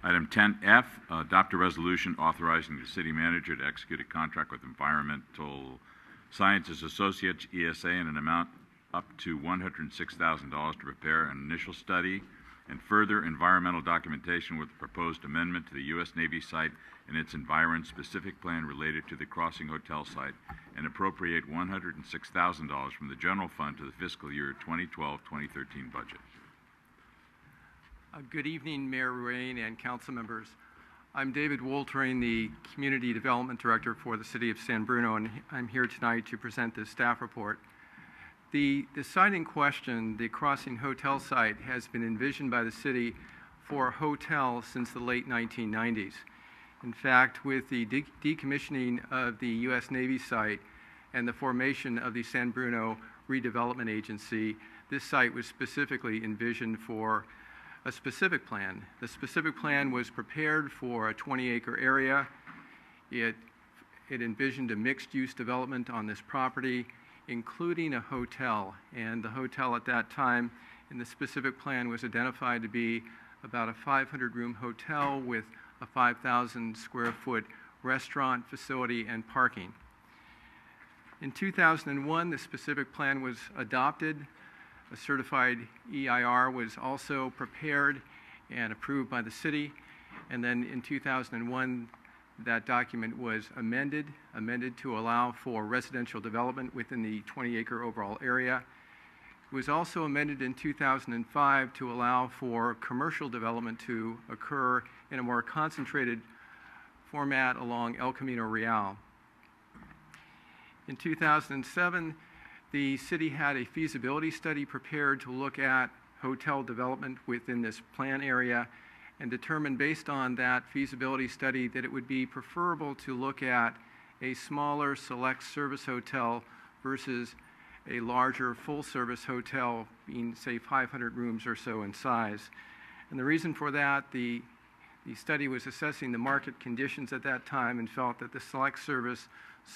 Item 10F, adopt a resolution authorizing the city manager to execute a contract with Environmental Sciences Associates, ESA, in an amount up to $106,000 to prepare an initial study and further environmental documentation with the proposed amendment to the U.S. Navy site and its environment-specific plan related to the Crossing Hotel site, and appropriate $106,000 from the general fund to the fiscal year 2012-2013 budget. Good evening, Mayor Ruane and council members. I'm David Woltering, the Community Development Director for the City of San Bruno, and I'm here tonight to present this staff report. The site in question, the Crossing Hotel site, has been envisioned by the city for a hotel since the late 1990s. In fact, with the decommissioning of the U.S. Navy site and the formation of the San Bruno Redevelopment Agency, this site was specifically envisioned for a specific plan. The specific plan was prepared for a 20-acre area. It envisioned a mixed-use development on this property, including a hotel. And the hotel at that time in the specific plan was identified to be about a 500-room hotel with a 5,000 square foot restaurant facility and parking. In 2001, the specific plan was adopted. A certified EIR was also prepared and approved by the city. And then in 2001, that document was amended to allow for residential development within the 20-acre overall area. It was also amended in 2005 to allow for commercial development to occur in a more concentrated format along El Camino Real. In 2007, the city had a feasibility study prepared to look at hotel development within this plan area, and determined based on that feasibility study that it would be preferable to look at a smaller select service hotel versus a larger full service hotel being, say, 500 rooms or so in size. And the reason for that, the study was assessing the market conditions at that time and felt that the select service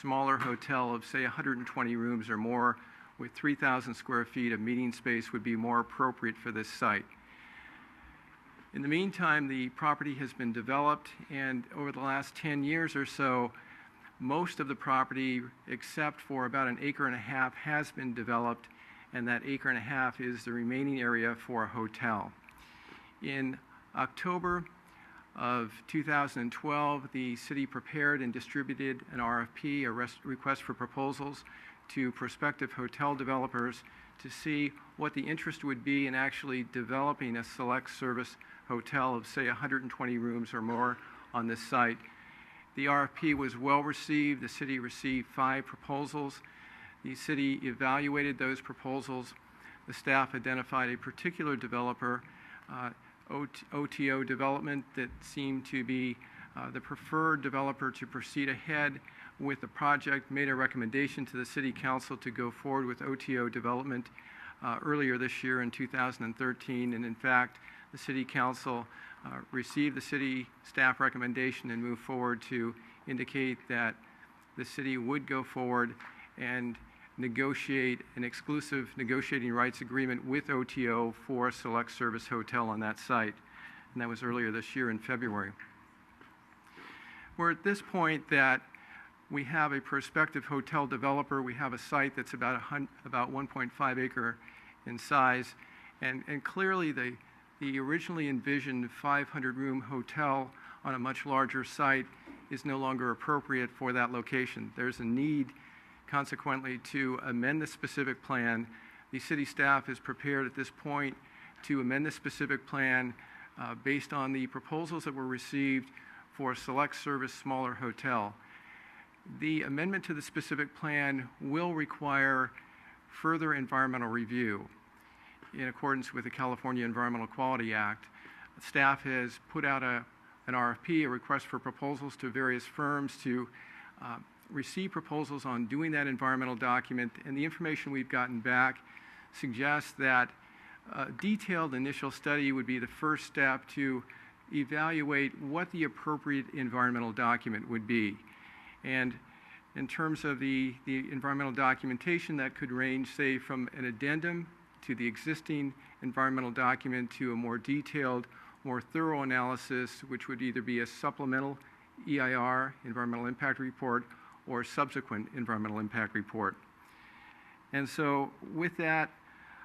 smaller hotel of, say, 120 rooms or more with 3,000 square feet of meeting space would be more appropriate for this site. In the meantime, the property has been developed, and over the last 10 years or so, most of the property, except for about an acre and a half, has been developed, and that acre and a half is the remaining area for a hotel. In October of 2012, the city prepared and distributed an RFP, a request for proposals, to prospective hotel developers to see what the interest would be in actually developing a select service hotel of, say, 120 rooms or more on this site. The RFP was well received. The city received 5 proposals. The city evaluated those proposals. The staff identified a particular developer, OTO Development, that seemed to be the preferred developer to proceed ahead with the project, made a recommendation to the City Council to go forward with OTO Development earlier this year in 2013, and in fact, the City Council received the city staff recommendation and moved forward to indicate that the city would go forward and negotiate an exclusive negotiating rights agreement with OTO for a select service hotel on that site, and that was earlier this year in February. We're at this point that we have a prospective hotel developer. We have a site that's about 1.5 acre in size, and clearly the originally envisioned 500-room hotel on a much larger site is no longer appropriate for that location. There's a need, consequently, to amend the specific plan. The city staff is prepared at this point to amend the specific plan based on the proposals that were received for a select service smaller hotel. The amendment to the specific plan will require further environmental review in accordance with the California Environmental Quality Act. Staff has put out an RFP, a request for proposals, to various firms to receive proposals on doing that environmental document, and the information we've gotten back suggests that a detailed initial study would be the first step to evaluate what the appropriate environmental document would be. And in terms of the environmental documentation, that could range, say, from an addendum to the existing environmental document to a more detailed more thorough analysis, which would either be a supplemental EIR, environmental impact report, or subsequent environmental impact report. And so with that,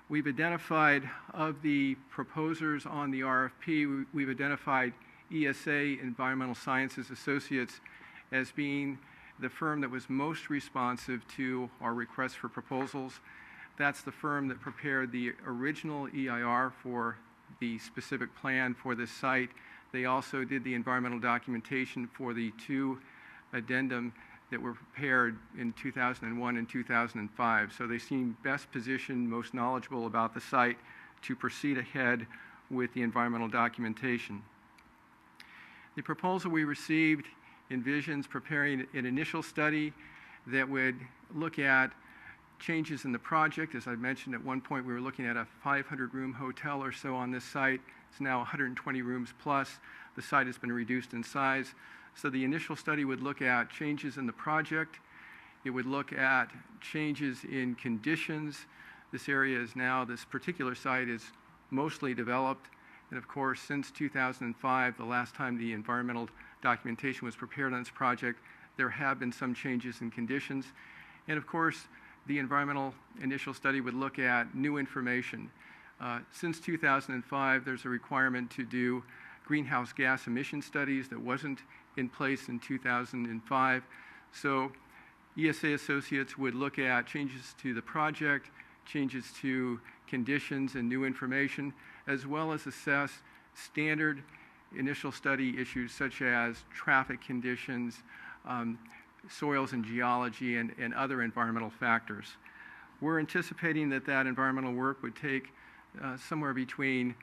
we've identified, of the proposers on the RFP, we've identified ESA, Environmental Sciences Associates, as being the firm that was most responsive to our request for proposals. That's the firm that prepared the original EIR for the specific plan for this site. They also did the environmental documentation for the two addendum that were prepared in 2001 and 2005. So they seem best positioned, most knowledgeable about the site to proceed ahead with the environmental documentation. The proposal we received envisions preparing an initial study that would look at changes in the project. As I mentioned, at one point we were looking at a 500-room hotel or so on this site. It's now 120 rooms plus. The site has been reduced in size. So the initial study would look at changes in the project. It would look at changes in conditions. This area is now, this particular site is mostly developed. And of course, since 2005, the last time the environmental documentation was prepared on this project, there have been some changes in conditions. And of course, the environmental initial study would look at new information. Since 2005, there's a requirement to do greenhouse gas emission studies that wasn't in place in 2005. So ESA Associates would look at changes to the project, changes to conditions and new information, as well as assess standard initial study issues such as traffic conditions, soils and geology, and other environmental factors. We're anticipating that that environmental work would take somewhere between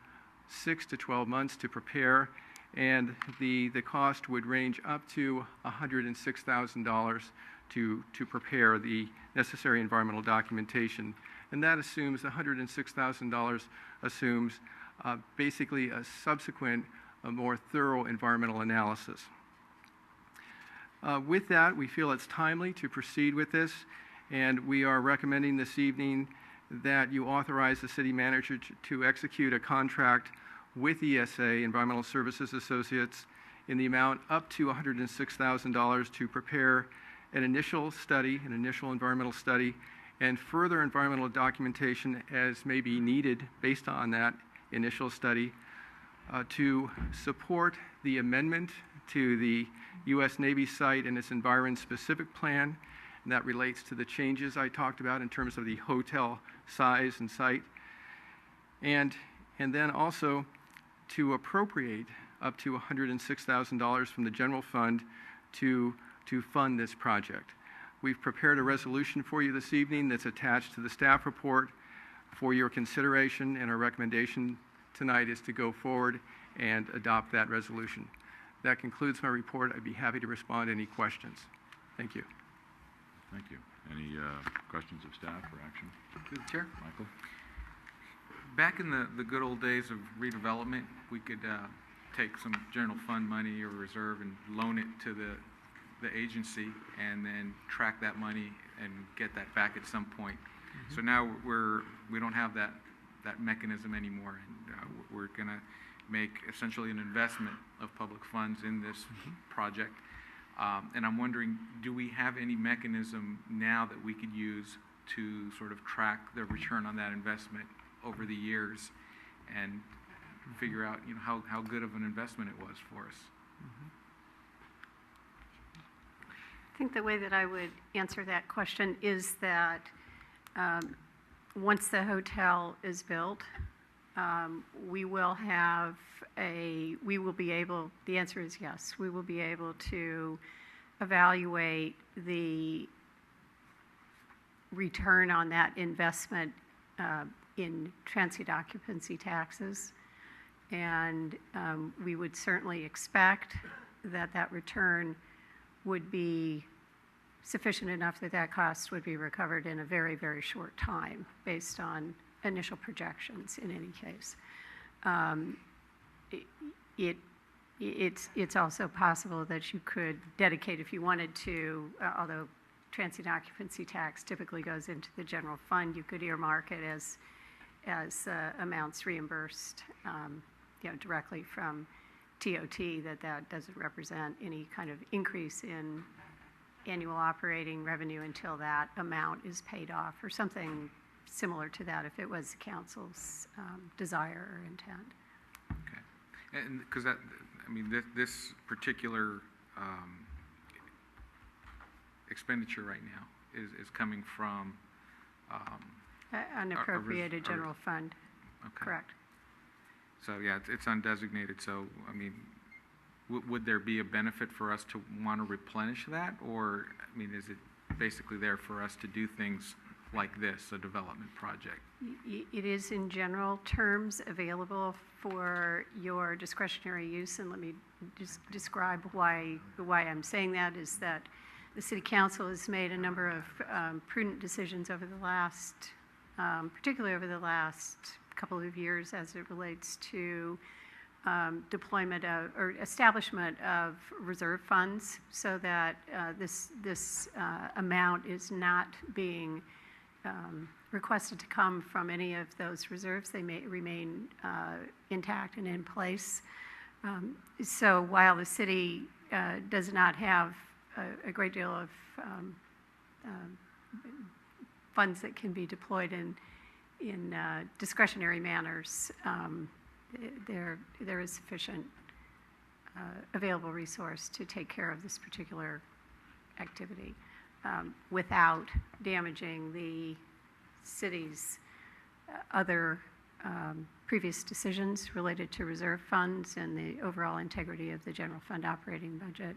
6 to 12 months to prepare, and the cost would range up to $106,000 to prepare the necessary environmental documentation. And that assumes, $106,000 assumes basically a subsequent, a more thorough environmental analysis. With that, we feel it's timely to proceed with this, and we are recommending this evening that you authorize the city manager to execute a contract with ESA, Environmental Services Associates, in the amount up to $106,000 to prepare an initial study, an initial environmental study, and further environmental documentation as may be needed based on that initial study to support the amendment to the U.S. Navy site and its environment-specific plan. And that relates to the changes I talked about in terms of the hotel size and site. And then also to appropriate up to $106,000 from the general fund to fund this project. We've prepared a resolution for you this evening that's attached to the staff report for your consideration, and our recommendation tonight is to go forward and adopt that resolution. That concludes my report. I'd be happy to respond to any questions. Thank you. Thank you. Any questions of staff or action? Through the chair. Michael? Back in the good old days of redevelopment, we could take some general fund money or reserve and loan it to the agency and then track that money and get that back at some point. So now we don't have that mechanism anymore, and we're going to make essentially an investment of public funds in this project. And I'm wondering, do we have any mechanism now that we could use to sort of track the return on that investment over the years and figure out, how good of an investment it was for us? I think the way that I would answer that question is that once the hotel is built, we will be able, the answer is yes, we will be able to evaluate the return on that investment in transient occupancy taxes. And we would certainly expect that that return would be sufficient enough that that cost would be recovered in a very, very short time based on initial projections in any case. It's also possible that you could dedicate, if you wanted to, although transient occupancy tax typically goes into the general fund, you could earmark it as amounts reimbursed directly from TOT, that doesn't represent any kind of increase in annual operating revenue until that amount is paid off, or something similar to that if it was the council's desire or intent. Okay. And because that, I mean, this particular expenditure right now is coming from Unappropriated general fund, okay. correct. So yeah, it's undesignated. So I mean, would there be a benefit for us to want to replenish that, or I mean, is it basically there for us to do things like this, a development project? It is in general terms available for your discretionary use, and let me just describe why I'm saying that is that the City Council has made a number of prudent decisions over the last, particularly over the last couple of years as it relates to deployment of, or establishment of reserve funds, so that this amount is not being requested to come from any of those reserves. They may remain intact and in place. So while the city does not have a great deal of funds that can be deployed in discretionary manners, there is sufficient available resource to take care of this particular activity without damaging the city's other previous decisions related to reserve funds and the overall integrity of the general fund operating budget.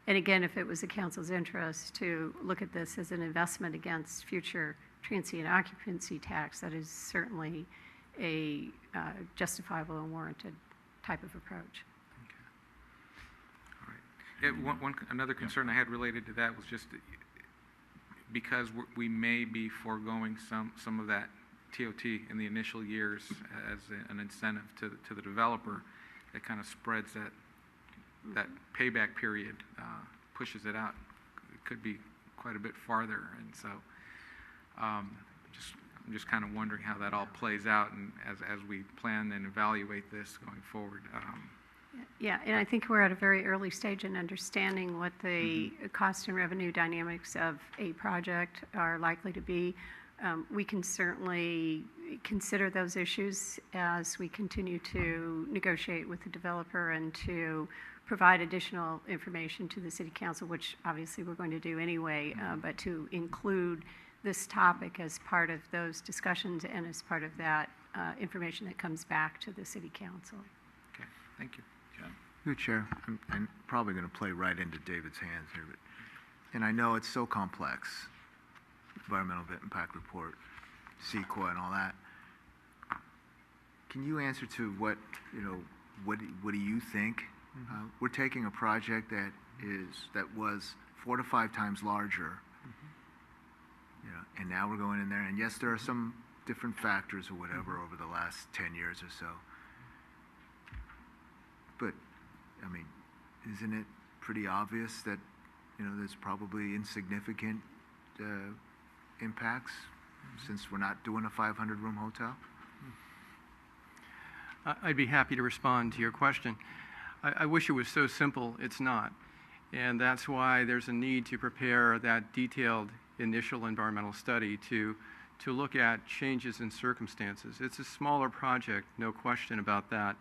And again, if it was the council's interest to look at this as an investment against future transient occupancy tax, that is certainly a justifiable and warranted type of approach. Okay. All right. Another concern I had related to that was just because we may be foregoing some of that TOT in the initial years as an incentive to the developer, that kind of spreads that payback period, pushes it out. It could be quite a bit farther, and so I'm just kind of wondering how that all plays out, and as we plan and evaluate this going forward. Yeah, and I think we're at a very early stage in understanding what the cost and revenue dynamics of a project are likely to be. We can certainly consider those issues as we continue to negotiate with the developer and to provide additional information to the City Council, which obviously we're going to do anyway, but to include this topic as part of those discussions and as part of that information that comes back to the City Council. Okay, thank you. Through Chair, I'm probably going to play right into David's hands here, and I know it's so complex, environmental impact report, CEQA and all that. Can you answer to what do you think? We're taking a project that was 4 to 5 times larger, and now we're going in there, and yes, there are some different factors or whatever over the last 10 years or so. But, I mean, isn't it pretty obvious that, there's probably insignificant impacts since we're not doing a 500-room hotel? I'd be happy to respond to your question. I wish it was so simple. It's not. And that's why there's a need to prepare that detailed initial environmental study to look at changes in circumstances. It's a smaller project, no question about that.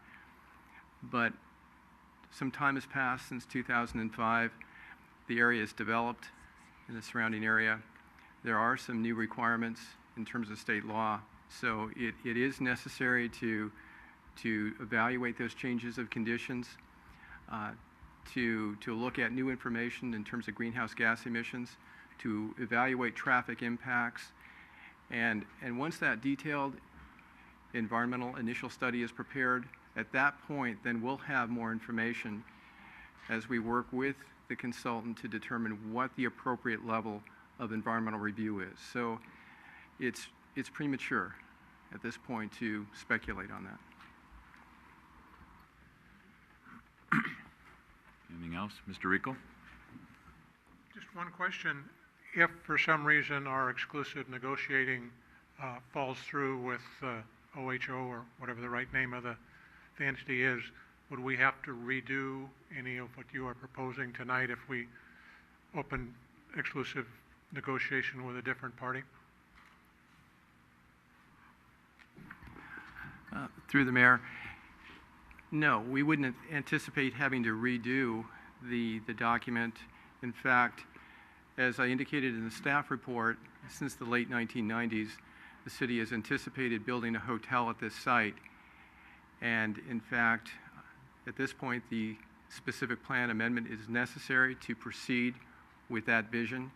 But some time has passed since 2005. The area has developed in the surrounding area. There are some new requirements in terms of state law. So it is necessary to evaluate those changes of conditions, to look at new information in terms of greenhouse gas emissions, to evaluate traffic impacts. And once that detailed environmental initial study is prepared, at that point, then we'll have more information as we work with the consultant to determine what the appropriate level of environmental review is. So it's premature at this point to speculate on that. Anything else? Mr. Rico? Just one question. If for some reason our exclusive negotiating falls through with OHO, or whatever the right name of the the entity is, would we have to redo any of what you are proposing tonight if we open exclusive negotiation with a different party? Through the mayor, no, we wouldn't anticipate having to redo the document. In fact, as I indicated in the staff report, since the late 1990s, the city has anticipated building a hotel at this site. And in fact, at this point, the specific plan amendment is necessary to proceed with that vision,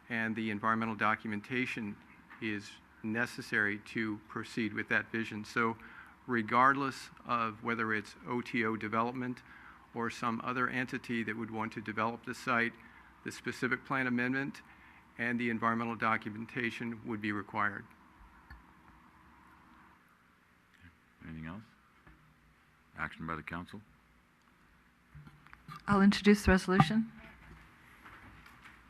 and the environmental documentation is necessary to proceed with that vision. So regardless of whether it's OTO development or some other entity that would want to develop the site, the specific plan amendment and the environmental documentation would be required. Anything else? Action by the council? I'll introduce the resolution.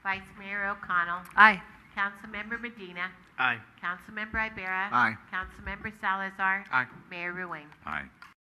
Vice Mayor O'Connell. Aye. Councilmember Medina. Aye. Councilmember Ibera. Aye. Councilmember Salazar. Aye. Mayor Ruane. Aye.